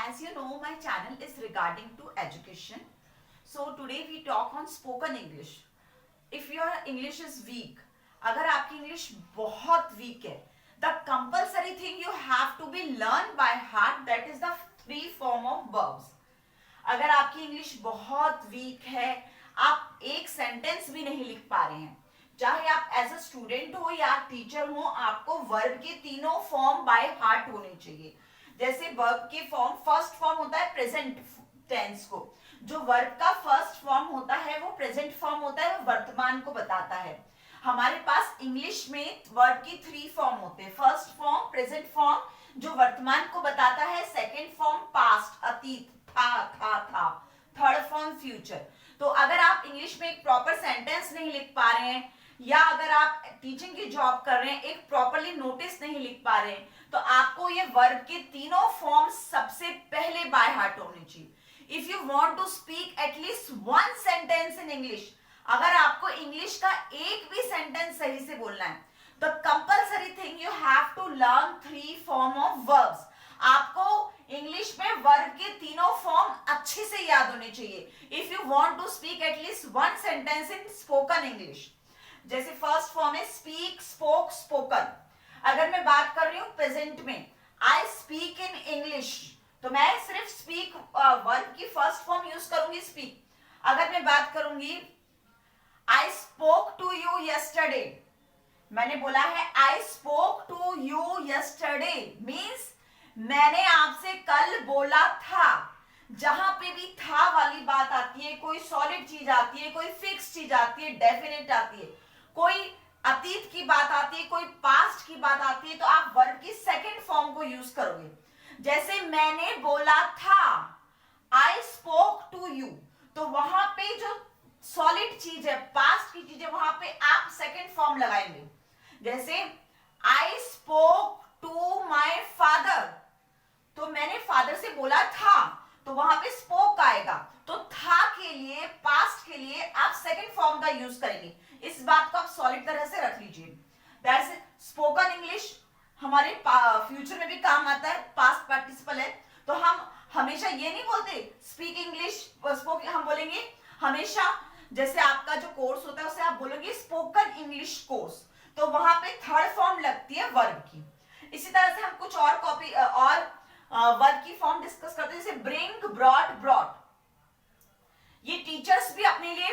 As you know, my channel is regarding to education. So today we talk on spoken English. If your English is weak, अगर आपकी English बहुत week है, the compulsory thing you have to be learned by heart, that is the three form of verbs. अगर आपकी English बहुत week है, आप एक सेंटेंस भी नहीं लिख पा रहे हैं, चाहे आप एज अ स्टूडेंट हो या टीचर हो, आपको वर्ब के तीनों फॉर्म बाय हार्ट होने चाहिए. जैसे वर्ब के फॉर्म, फर्स्ट फॉर्म होता है प्रेजेंट टेंस को. जो वर्ब का फर्स्ट फॉर्म होता है वो प्रेजेंट फॉर्म होता है, वो वर्तमान को बताता है. हमारे पास इंग्लिश में वर्ब की थ्री फॉर्म होते हैं. फर्स्ट फॉर्म प्रेजेंट फॉर्म जो वर्तमान को बताता है, सेकेंड फॉर्म पास्ट अतीत था, थर्ड फॉर्म फ्यूचर. तो अगर आप इंग्लिश में एक प्रॉपर सेंटेंस नहीं लिख पा रहे हैं, या अगर आप टीचिंग की जॉब कर रहे हैं, एक प्रॉपरली नोटिस नहीं लिख पा रहे हैं, तो आपको ये वर्ब के तीनों फॉर्म सबसे पहले बाय हार्ट होने चाहिए. If you want to speak at least one sentence in English, अगर आपको इंग्लिश का एक भी सेंटेंस सही से बोलना है, तो compulsory thing you have to learn three form of verbs. आपको इंग्लिश में वर्ब के तीनों फॉर्म अच्छे से याद होने चाहिए if you want to speak at least one sentence in spoken English. जैसे फर्स्ट फॉर्म है स्पीक, स्पोक, स्पोकन. अगर मैं बात कर रही हूं प्रेजेंट में, आई स्पीक इन इंग्लिश, तो मैं सिर्फ स्पीक वर्ब की फर्स्ट फॉर्म यूज करूंगी, स्पीक. अगर मैं बात करूंगी I spoke to you yesterday, मैंने बोला है I spoke to you yesterday, means मैंने आपसे कल बोला था. जहां पे भी था वाली बात आती है, कोई सॉलिड चीज आती है, कोई फिक्स चीज आती है, डेफिनेट आती है, कोई अतीत की बात आती है, कोई पास्ट की बात आती है, तो आप वर्ब की सेकंड फॉर्म को यूज करोगे. जैसे मैंने बोला था, आई स्पोक टू यू, तो वहां पे जो सॉलिड चीज है, पास्ट की चीज है, वहां पे आप सेकंड फॉर्म लगाएंगे. जैसे I spoke to my father, तो मैंने फादर से बोला था, तो वहां पे स्पोक आएगा. तो था के लिए, पास्ट के लिए आप सेकंड फॉर्म का यूज करेंगे. इस बात को आप सॉलिड तरह से रख लीजिए. That's spoken English. हमारे फ्यूचर में भी काम आता है, पास्ट पार्टिसिपल है, तो हम हमेशा ये नहीं बोलते स्पीक इंग्लिश, स्पोक, हम बोलेंगे हमेशा, जैसे आपका जो कोर्स होता है उसे आप बोलोगे स्पोकन इंग्लिश कोर्स, तो वहां पे थर्ड फॉर्म लगती है वर्ब की. इसी तरह से हम कुछ और कॉपी और वर्ब की फॉर्म डिस्कस करते हैं, जैसे ब्रिंग, ब्रॉट, ब्रॉट. ये टीचर्स भी अपने लिए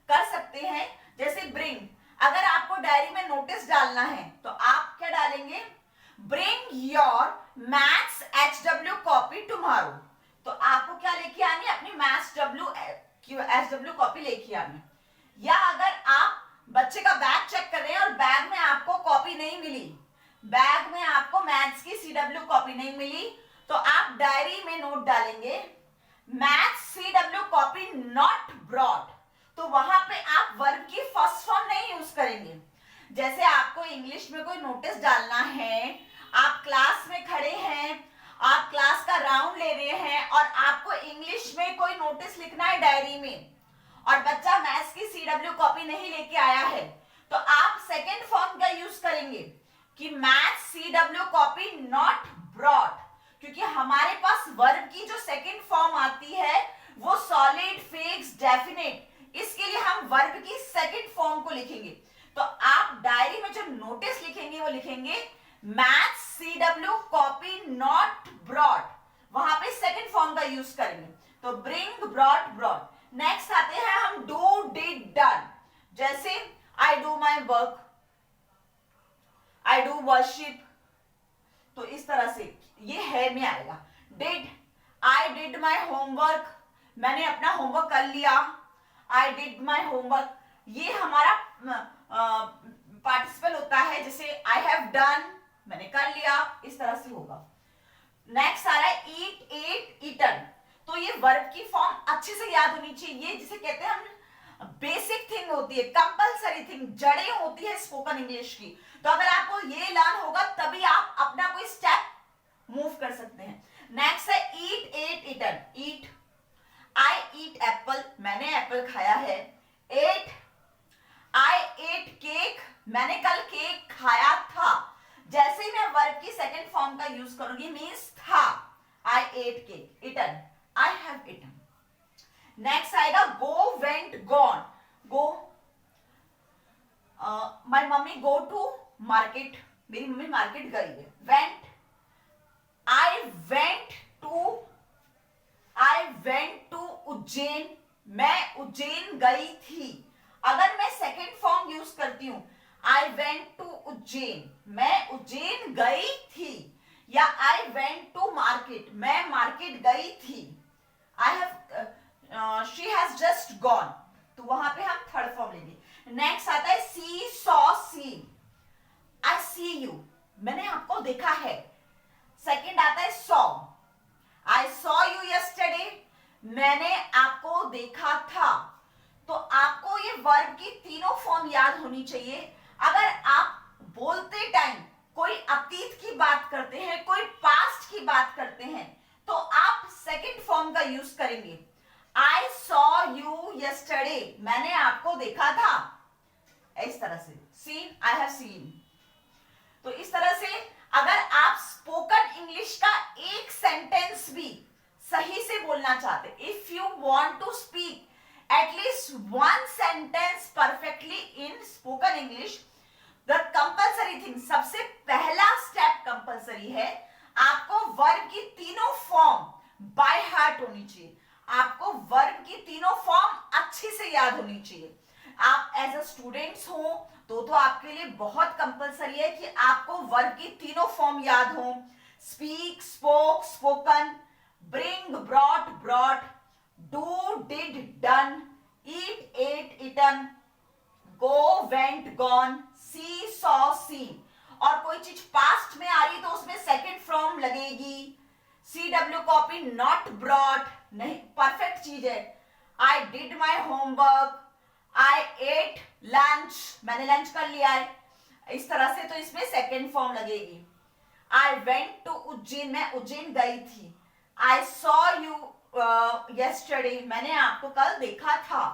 कर सकते हैं. जैसे ब्रिंग, अगर आपको डायरी में नोटिस डालना है, तो आप क्या डालेंगे, bring your maths HW copy tomorrow. तो आपको क्या लेके आनी है, अपनी मैथ्स HW कॉपी लेके आनी. या अगर आप बच्चे का बैग चेक कर रहे हैं और बैग में आपको कॉपी नहीं मिली, बैग में आपको मैथ्स की CW कॉपी नहीं मिली, तो आप डायरी में नोट डालेंगे maths CW copy not brought. तो वहां पे आप वर्ब की फर्स्ट फॉर्म नहीं यूज करेंगे. जैसे आपको इंग्लिश में कोई नोटिस डालना है, आप क्लास में खड़े हैं, आप क्लास का राउंड ले रहे हैं, और आपको इंग्लिश में कोई नोटिस लिखना है डायरी में, और बच्चा मैथ्स की CW कॉपी नहीं लेके आया है, तो आप सेकेंड फॉर्म का यूज करेंगे कि maths CW copy not brought. क्योंकि हमारे पास वर्ब की जो सेकेंड फॉर्म आती है वो सॉलिड, फिक्स, डेफिनेट, इसके लिए हम वर्ब की सेकेंड फॉर्म को लिखेंगे. तो आप डायरी में जो नोटिस लिखेंगे वो लिखेंगे maths CW copy not brought, वहां पे सेकेंड फॉर्म का यूज करेंगे. तो ब्रिंग, ब्रॉट, ब्रॉट. नेक्स्ट आते हैं हम डू, डिड, डन. जैसे I do my work, I do worship, तो इस तरह से ये है में आएगा. Did, I did my homework, मैंने अपना होमवर्क कर लिया, आई डिड माई होमवर्क. ये हमारा पार्टिसिपल होता है. जैसे आई हैव डन, मैंने कर लिया, इस तरह से होगा. नेक्स्ट आ रहा है ईट, एट, ईटन. तो ये वर्ब की फॉर्म अच्छे से याद होनी चाहिए. ये जिसे कहते हैं हम बेसिक थिंग होती है, कंपल्सरी थिंग, जड़ें होती है स्पोकन इंग्लिश की. तो अगर आपको ये लर्न होगा तभी आप अपना कोई स्टेप मूव कर सकते हैं. नेक्स्ट है ईट, एट, ईटन. ईट, आई ईट एप्पल, मैंने एप्पल खाया है. एट, आई एट केक, मैंने कल केक खाया था. जैसे ही मैं वर्ब की सेकंड फॉर्म का यूज करूंगी, मीन्स था, I ate cake, eaten, I have eaten. Next आएगा go, went, gone. Go, my mummy go to market, मेरी मम्मी मार्केट गई है। Went, I went to Ujjain, मैं उज्जैन गई थी। अगर मैं सेकेंड फॉर्म यूज करती हूं, आई वेंट टू उज्जैन, मैं उज्जैन गई थी, या आई वेंट टू मार्केट, मैं मार्केट गई थी। I have, she has just gone, तो वहां पे हम थर्ड फॉर्म लेंगे। नेक्स्ट आता है see, saw, seen. I see you, मैंने आपको देखा है। सेकेंड आता है saw, I saw you yesterday, मैंने आपको देखा था। तो आपको ये वर्ब की तीनों फॉर्म याद होनी चाहिए। अगर आप बोलते टाइम कोई अतीत की बात करते हैं, कोई पास्ट की बात करते हैं, तो आप सेकंड फॉर्म का यूज करेंगे। आई सॉ यू यस्टरडे, मैंने आपको देखा था, इस तरह से। Seen, I have seen. तो इस तरह से अगर आप स्पोकन इंग्लिश का एक सेंटेंस भी सही से बोलना चाहते, if you want to speak at least one sentence perfectly in spoken English, the compulsory thing, सबसे पहला स्टेप कंपल्सरी है, आपको वर्ब की तीनों फॉर्म बाय हार्ट होनी चाहिए। आपको वर्ब की तीनों फॉर्म अच्छी से याद होनी चाहिए। आप एज अ स्टूडेंट्स हो तो आपके लिए बहुत कंपलसरी है कि आपको वर्ब की तीनों फॉर्म याद हो। Speak, spoke, spoken, bring, brought, brought, do, did, done, eat, ate, eaten, go, went, gone, see, saw, seen. और कोई चीज पास्ट में आ रही तो उसमें सेकंड फॉर्म लगेगी। CW कॉपी, नॉट ब्रॉट, नहीं, परफेक्ट चीज है। I did my homework, I ate lunch, मैंने लंच कर लिया है, इस तरह से, तो इसमें सेकेंड फॉर्म लगेगी। आई वेंट टू उज्जैन, मैं उज्जैन गई थी। आई सॉ यू यस्टरडे, मैंने आपको कल देखा था।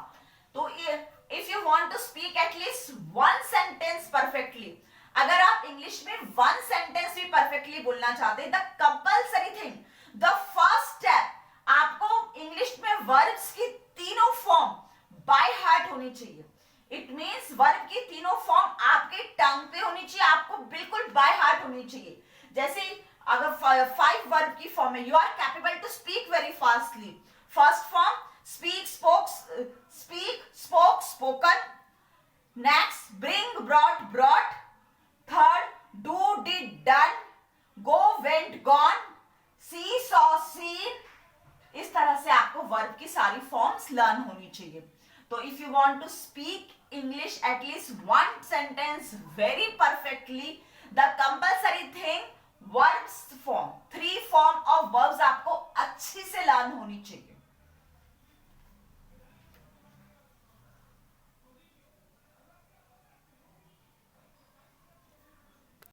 तो if you want to speak at least one sentence perfectly, अगर आप इंग्लिश में वन सेंटेंस भी परफेक्टली बोलना चाहते हैं, the compulsory thing, the first step, आपको इंग्लिश में वर्ब्स की तीनों फॉर्म बाय हार्ट होनी चाहिए। इट मीन्स वर्ब की तीनों फॉर्म आपके टंग पे होनी चाहिए, आपको बिल्कुल बाय हार्ट होनी चाहिए। जैसे अगर 5 वर्ब की फॉर्म है, you are capable to speak very fastly. First form speak, spoke, spoken. Next bring, brought, brought. Third do, did, done, go, went, gone, see, saw, seen. इस तरह से आपको वर्ब की सारी फॉर्म्स लर्न होनी चाहिए। तो if you want to speak English at least one sentence very perfectly, the compulsory thing, verbs form, 3 form of verbs आपको अच्छी से लर्न होनी चाहिए।